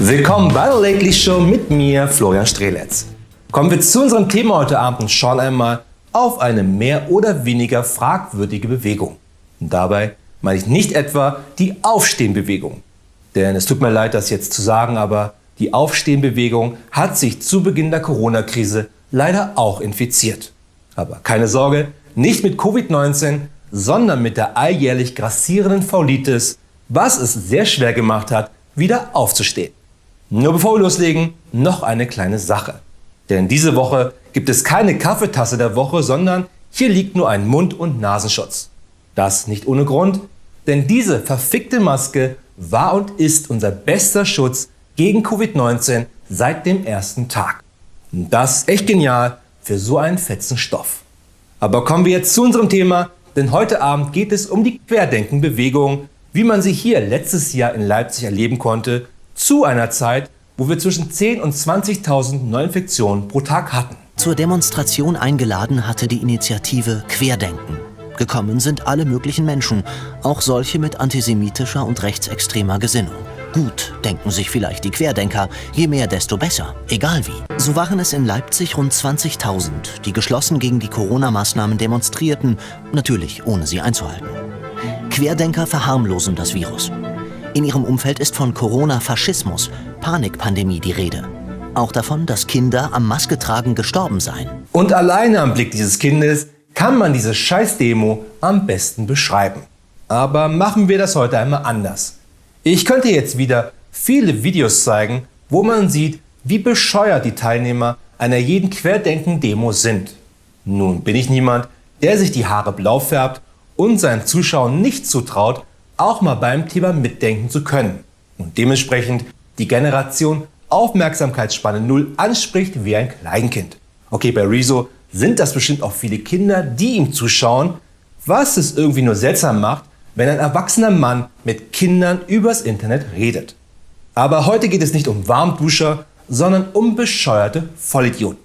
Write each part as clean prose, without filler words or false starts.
Willkommen bei der Lately Show mit mir, Florian Streletz. Kommen wir zu unserem Thema heute Abend und schauen einmal auf eine mehr oder weniger fragwürdige Bewegung. Und dabei meine ich nicht etwa die Aufstehenbewegung. Denn es tut mir leid, das jetzt zu sagen, aber die Aufstehenbewegung hat sich zu Beginn der Corona-Krise leider auch infiziert. Aber keine Sorge, nicht mit Covid-19, sondern mit der alljährlich grassierenden Faulitis, was es sehr schwer gemacht hat, wieder aufzustehen. Nur bevor wir loslegen, noch eine kleine Sache. Denn diese Woche gibt es keine Kaffeetasse der Woche, sondern hier liegt nur ein Mund- und Nasenschutz. Das nicht ohne Grund, denn diese verfickte Maske war und ist unser bester Schutz gegen Covid-19 seit dem ersten Tag. Und das ist echt genial für so einen fetzen Stoff. Aber kommen wir jetzt zu unserem Thema, denn heute Abend geht es um die Querdenkenbewegung, wie man sie hier letztes Jahr in Leipzig erleben konnte, zu einer Zeit, wo wir zwischen 10.000 und 20.000 Neuinfektionen pro Tag hatten. Zur Demonstration eingeladen hatte die Initiative Querdenken. Gekommen sind alle möglichen Menschen, auch solche mit antisemitischer und rechtsextremer Gesinnung. Gut, denken sich vielleicht die Querdenker, je mehr, desto besser, egal wie. So waren es in Leipzig rund 20.000, die geschlossen gegen die Corona-Maßnahmen demonstrierten, natürlich ohne sie einzuhalten. Querdenker verharmlosen das Virus. In ihrem Umfeld ist von Corona-Faschismus, Panikpandemie die Rede. Auch davon, dass Kinder am Masketragen gestorben seien. Und alleine am Blick dieses Kindes kann man diese Scheiß-Demo am besten beschreiben. Aber machen wir das heute einmal anders. Ich könnte jetzt wieder viele Videos zeigen, wo man sieht, wie bescheuert die Teilnehmer einer jeden Querdenken-Demo sind. Nun bin ich niemand, der sich die Haare blau färbt und seinen Zuschauern nicht zutraut, auch mal beim Thema mitdenken zu können. Und dementsprechend die Generation Aufmerksamkeitsspanne 0 anspricht wie ein Kleinkind. Okay, bei Rezo sind das bestimmt auch viele Kinder, die ihm zuschauen, was es irgendwie nur seltsam macht, wenn ein erwachsener Mann mit Kindern übers Internet redet. Aber heute geht es nicht um Warmduscher, sondern um bescheuerte Vollidioten.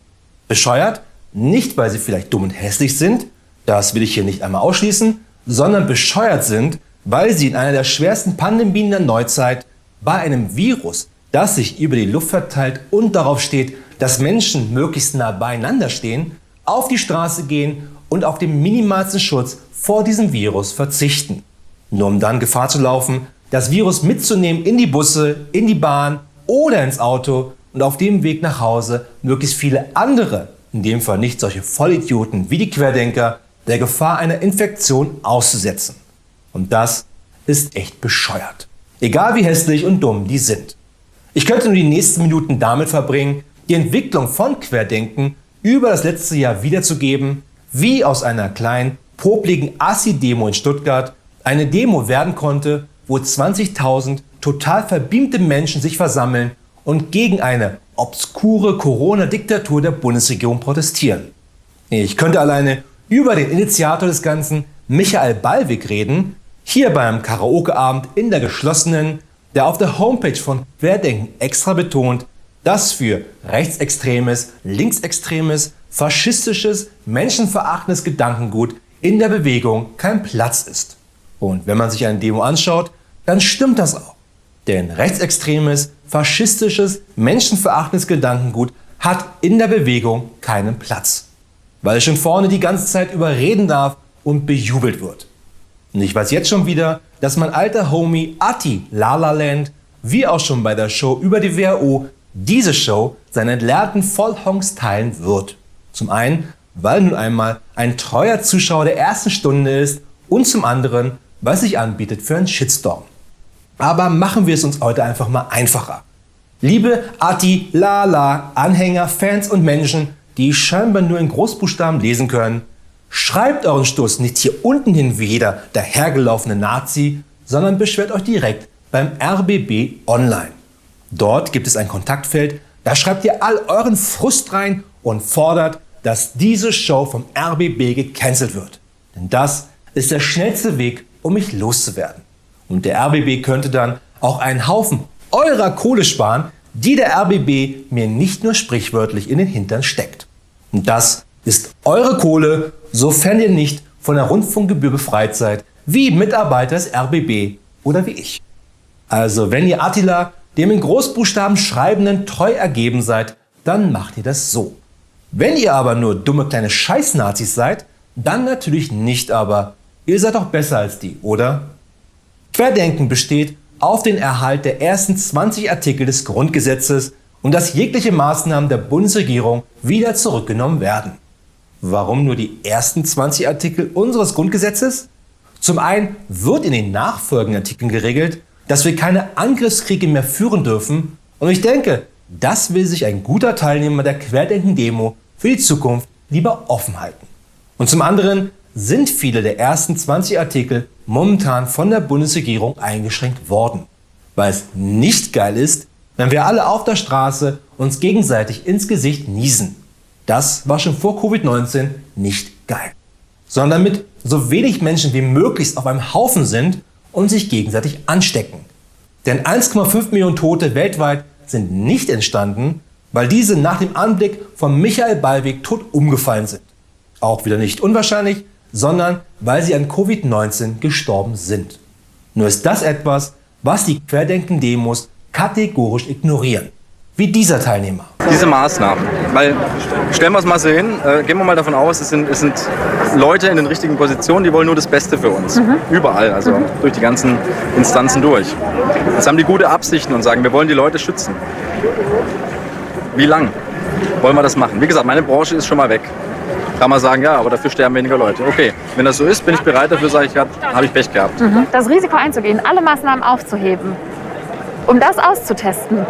Bescheuert, nicht weil sie vielleicht dumm und hässlich sind, das will ich hier nicht einmal ausschließen, sondern bescheuert sind, weil sie in einer der schwersten Pandemien der Neuzeit bei einem Virus, das sich über die Luft verteilt und darauf steht, dass Menschen möglichst nah beieinander stehen, auf die Straße gehen und auf den minimalsten Schutz vor diesem Virus verzichten. Nur um dann Gefahr zu laufen, das Virus mitzunehmen in die Busse, in die Bahn oder ins Auto und auf dem Weg nach Hause möglichst viele andere, in dem Fall nicht solche Vollidioten wie die Querdenker, der Gefahr einer Infektion auszusetzen. Und das ist echt bescheuert. Egal wie hässlich und dumm die sind. Ich könnte nur die nächsten Minuten damit verbringen, die Entwicklung von Querdenken über das letzte Jahr wiederzugeben, wie aus einer kleinen, popligen Assi-Demo in Stuttgart eine Demo werden konnte, wo 20.000 total verbeamte Menschen sich versammeln und gegen eine obskure Corona-Diktatur der Bundesregierung protestieren. Ich könnte alleine über den Initiator des Ganzen, Michael Ballweg, reden, hier beim Karaoke-Abend in der geschlossenen, der auf der Homepage von Querdenken extra betont, dass für rechtsextremes, linksextremes, faschistisches, menschenverachtendes Gedankengut in der Bewegung kein Platz ist. Und wenn man sich eine Demo anschaut, dann stimmt das auch. Denn rechtsextremes, faschistisches, menschenverachtendes Gedankengut hat in der Bewegung keinen Platz. Weil es schon vorne die ganze Zeit überreden darf und bejubelt wird. Und ich weiß jetzt schon wieder, dass mein alter Homie Atti Lalaland, wie auch schon bei der Show über die WHO, diese Show seinen entleerten Vollhongs teilen wird. Zum einen, weil nun einmal ein treuer Zuschauer der ersten Stunde ist und zum anderen, weil es sich anbietet für einen Shitstorm. Aber machen wir es uns heute einfach mal einfacher. Liebe Atti Lala Anhänger, Fans und Menschen, die scheinbar nur in Großbuchstaben lesen können, schreibt euren Stoß nicht hier unten hin wie jeder dahergelaufene Nazi, sondern beschwert euch direkt beim RBB Online. Dort gibt es ein Kontaktfeld, da schreibt ihr all euren Frust rein und fordert, dass diese Show vom RBB gecancelt wird. Denn das ist der schnellste Weg, um mich loszuwerden. Und der RBB könnte dann auch einen Haufen eurer Kohle sparen, die der RBB mir nicht nur sprichwörtlich in den Hintern steckt. Und das ist eure Kohle, sofern ihr nicht von der Rundfunkgebühr befreit seid, wie Mitarbeiter des RBB oder wie ich. Also wenn ihr Attila dem in Großbuchstaben Schreibenden treu ergeben seid, dann macht ihr das so. Wenn ihr aber nur dumme kleine Scheiß-Nazis seid, dann natürlich nicht, aber ihr seid doch besser als die, oder? Querdenken besteht auf den Erhalt der ersten 20 Artikel des Grundgesetzes und dass jegliche Maßnahmen der Bundesregierung wieder zurückgenommen werden. Warum nur die ersten 20 Artikel unseres Grundgesetzes? Zum einen wird in den nachfolgenden Artikeln geregelt, dass wir keine Angriffskriege mehr führen dürfen, und ich denke, das will sich ein guter Teilnehmer der Querdenken-Demo für die Zukunft lieber offen halten. Und zum anderen sind viele der ersten 20 Artikel momentan von der Bundesregierung eingeschränkt worden, weil es nicht geil ist, wenn wir alle auf der Straße uns gegenseitig ins Gesicht niesen. Das war schon vor Covid-19 nicht geil. Sondern damit so wenig Menschen wie möglich auf einem Haufen sind und sich gegenseitig anstecken. Denn 1,5 Millionen Tote weltweit sind nicht entstanden, weil diese nach dem Anblick von Michael Ballweg tot umgefallen sind. Auch wieder nicht unwahrscheinlich, sondern weil sie an Covid-19 gestorben sind. Nur ist das etwas, was die Querdenken-Demos kategorisch ignorieren. Wie dieser Teilnehmer. Diese Maßnahmen, weil stellen wir es mal so hin, gehen wir mal davon aus, es sind Leute in den richtigen Positionen, die wollen nur das Beste für uns. Überall, also durch die ganzen Instanzen durch. Jetzt haben die gute Absichten und sagen, wir wollen die Leute schützen. Wie lang wollen wir das machen? Wie gesagt, meine Branche ist schon mal weg. Kann man sagen, ja, aber dafür sterben weniger Leute. Okay, wenn das so ist, bin ich bereit dafür, sage ich, habe ich Pech gehabt. Das Risiko einzugehen, alle Maßnahmen aufzuheben, um das auszutesten.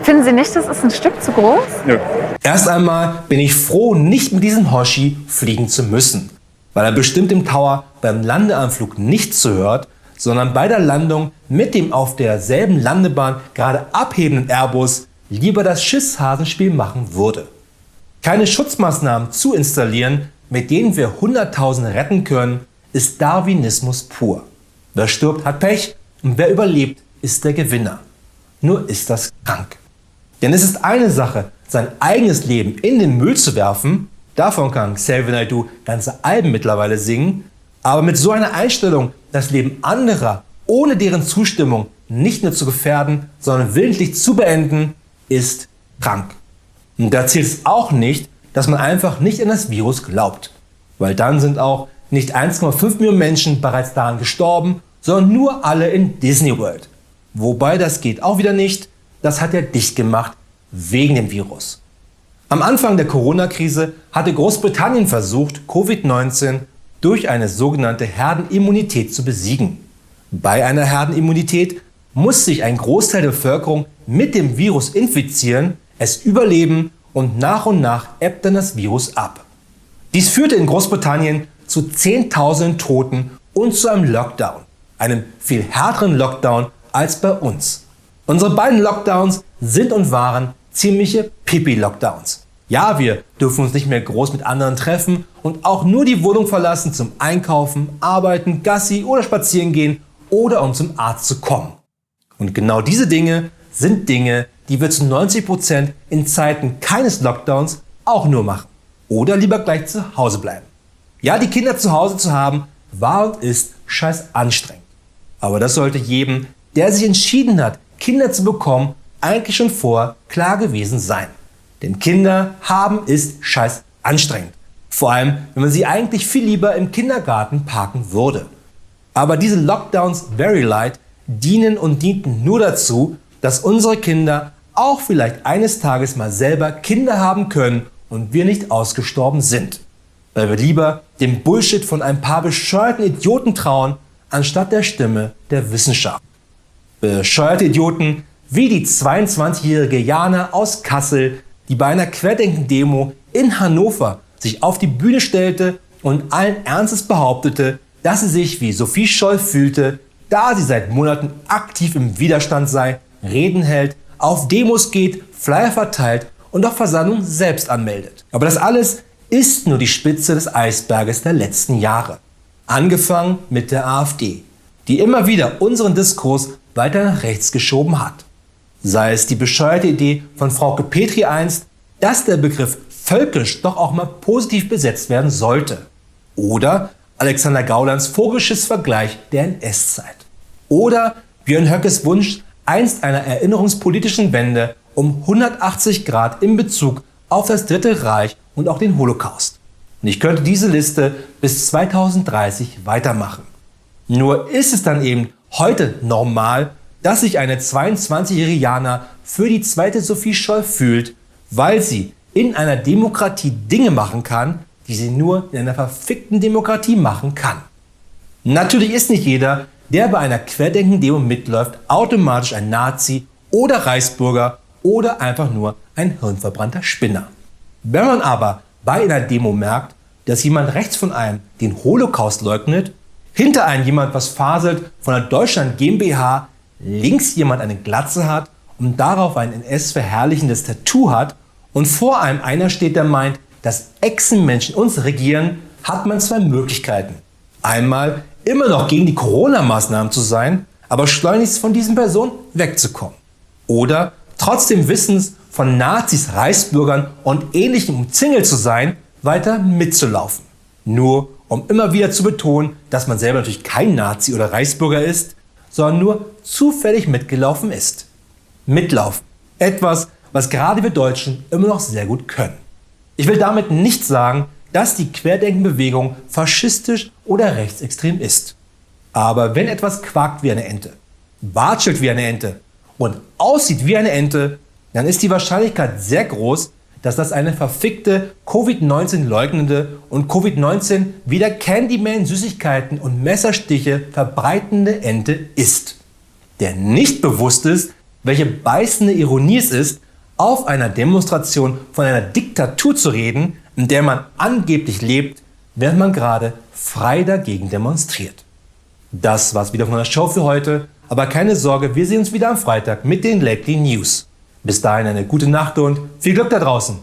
Finden Sie nicht, das ist ein Stück zu groß? Nö. Erst einmal bin ich froh, nicht mit diesem Hoshi fliegen zu müssen, weil er bestimmt im Tower beim Landeanflug nicht zuhört, sondern bei der Landung mit dem auf derselben Landebahn gerade abhebenden Airbus lieber das Schisshasenspiel machen würde. Keine Schutzmaßnahmen zu installieren, mit denen wir Hunderttausende retten können, ist Darwinismus pur. Wer stirbt, hat Pech und wer überlebt, ist der Gewinner. Nur ist das krank. Denn es ist eine Sache, sein eigenes Leben in den Müll zu werfen, davon kann Xavier Naidoo ganze Alben mittlerweile singen, aber mit so einer Einstellung das Leben anderer ohne deren Zustimmung nicht nur zu gefährden, sondern willentlich zu beenden, ist krank. Und da zählt es auch nicht, dass man einfach nicht an das Virus glaubt, weil dann sind auch nicht 1,5 Millionen Menschen bereits daran gestorben, sondern nur alle in Disney World. Wobei das geht auch wieder nicht, das hat er dicht gemacht wegen dem Virus. Am Anfang der Corona-Krise hatte Großbritannien versucht, Covid-19 durch eine sogenannte Herdenimmunität zu besiegen. Bei einer Herdenimmunität muss sich ein Großteil der Bevölkerung mit dem Virus infizieren, es überleben und nach ebbt dann das Virus ab. Dies führte in Großbritannien zu Zehntausenden Toten und zu einem Lockdown, einem viel härteren Lockdown als bei uns. Unsere beiden Lockdowns sind und waren ziemliche Pipi-Lockdowns. Ja, wir dürfen uns nicht mehr groß mit anderen treffen und auch nur die Wohnung verlassen zum Einkaufen, Arbeiten, Gassi oder spazieren gehen oder um zum Arzt zu kommen. Und genau diese Dinge sind Dinge, die wir zu 90% in Zeiten keines Lockdowns auch nur machen. Oder lieber gleich zu Hause bleiben. Ja, die Kinder zu Hause zu haben, war und ist scheiß anstrengend. Aber das sollte jedem, der sich entschieden hat, Kinder zu bekommen, eigentlich schon vorher klar gewesen sein. Denn Kinder haben ist scheiß anstrengend. Vor allem, wenn man sie eigentlich viel lieber im Kindergarten parken würde. Aber diese Lockdowns very light dienen und dienten nur dazu, dass unsere Kinder auch vielleicht eines Tages mal selber Kinder haben können und wir nicht ausgestorben sind. Weil wir lieber dem Bullshit von ein paar bescheuerten Idioten trauen, anstatt der Stimme der Wissenschaft. Bescheuerte Idioten wie die 22-jährige Jana aus Kassel, die bei einer Querdenken-Demo in Hannover sich auf die Bühne stellte und allen Ernstes behauptete, dass sie sich wie Sophie Scholl fühlte, da sie seit Monaten aktiv im Widerstand sei, Reden hält, auf Demos geht, Flyer verteilt und auf Versammlungen selbst anmeldet. Aber das alles ist nur die Spitze des Eisberges der letzten Jahre. Angefangen mit der AfD, die immer wieder unseren Diskurs weiter nach rechts geschoben hat. Sei es die bescheuerte Idee von Frauke Petri einst, dass der Begriff völkisch doch auch mal positiv besetzt werden sollte. Oder Alexander Gaulands Vogelschiss-Vergleich der NS-Zeit. Oder Björn Höckes Wunsch, einst einer erinnerungspolitischen Wende um 180 Grad in Bezug auf das Dritte Reich und auch den Holocaust. Und ich könnte diese Liste bis 2030 weitermachen. Nur ist es dann eben heute normal, dass sich eine 22-jährige Jana für die zweite Sophie Scholl fühlt, weil sie in einer Demokratie Dinge machen kann, die sie nur in einer verfickten Demokratie machen kann. Natürlich ist nicht jeder, der bei einer Querdenken-Demo mitläuft, automatisch ein Nazi oder Reichsbürger oder einfach nur ein hirnverbrannter Spinner. Wenn man aber bei einer Demo merkt, dass jemand rechts von einem den Holocaust leugnet, hinter einem jemand was faselt von der Deutschland GmbH, links jemand eine Glatze hat und darauf ein NS-verherrlichendes Tattoo hat und vor einem einer steht, der meint, dass Echsenmenschen uns regieren, hat man zwei Möglichkeiten. Einmal immer noch gegen die Corona-Maßnahmen zu sein, aber schleunigst von diesen Personen wegzukommen. Oder trotzdem Wissens von Nazis, Reichsbürgern und Ähnlichem umzingelt zu sein, weiter mitzulaufen. Nur um immer wieder zu betonen, dass man selber natürlich kein Nazi oder Reichsbürger ist, sondern nur zufällig mitgelaufen ist. Mitlaufen. Etwas, was gerade wir Deutschen immer noch sehr gut können. Ich will damit nicht sagen, dass die Querdenkenbewegung faschistisch oder rechtsextrem ist. Aber wenn etwas quakt wie eine Ente, watschelt wie eine Ente und aussieht wie eine Ente, dann ist die Wahrscheinlichkeit sehr groß, dass das eine verfickte Covid-19 leugnende und Covid-19 wieder Candyman, Süßigkeiten und Messerstiche verbreitende Ente ist. Der nicht bewusst ist, welche beißende Ironie es ist, auf einer Demonstration von einer Diktatur zu reden, in der man angeblich lebt, während man gerade frei dagegen demonstriert. Das war's wieder von der Show für heute, aber keine Sorge, wir sehen uns wieder am Freitag mit den Lately News. Bis dahin eine gute Nacht und viel Glück da draußen!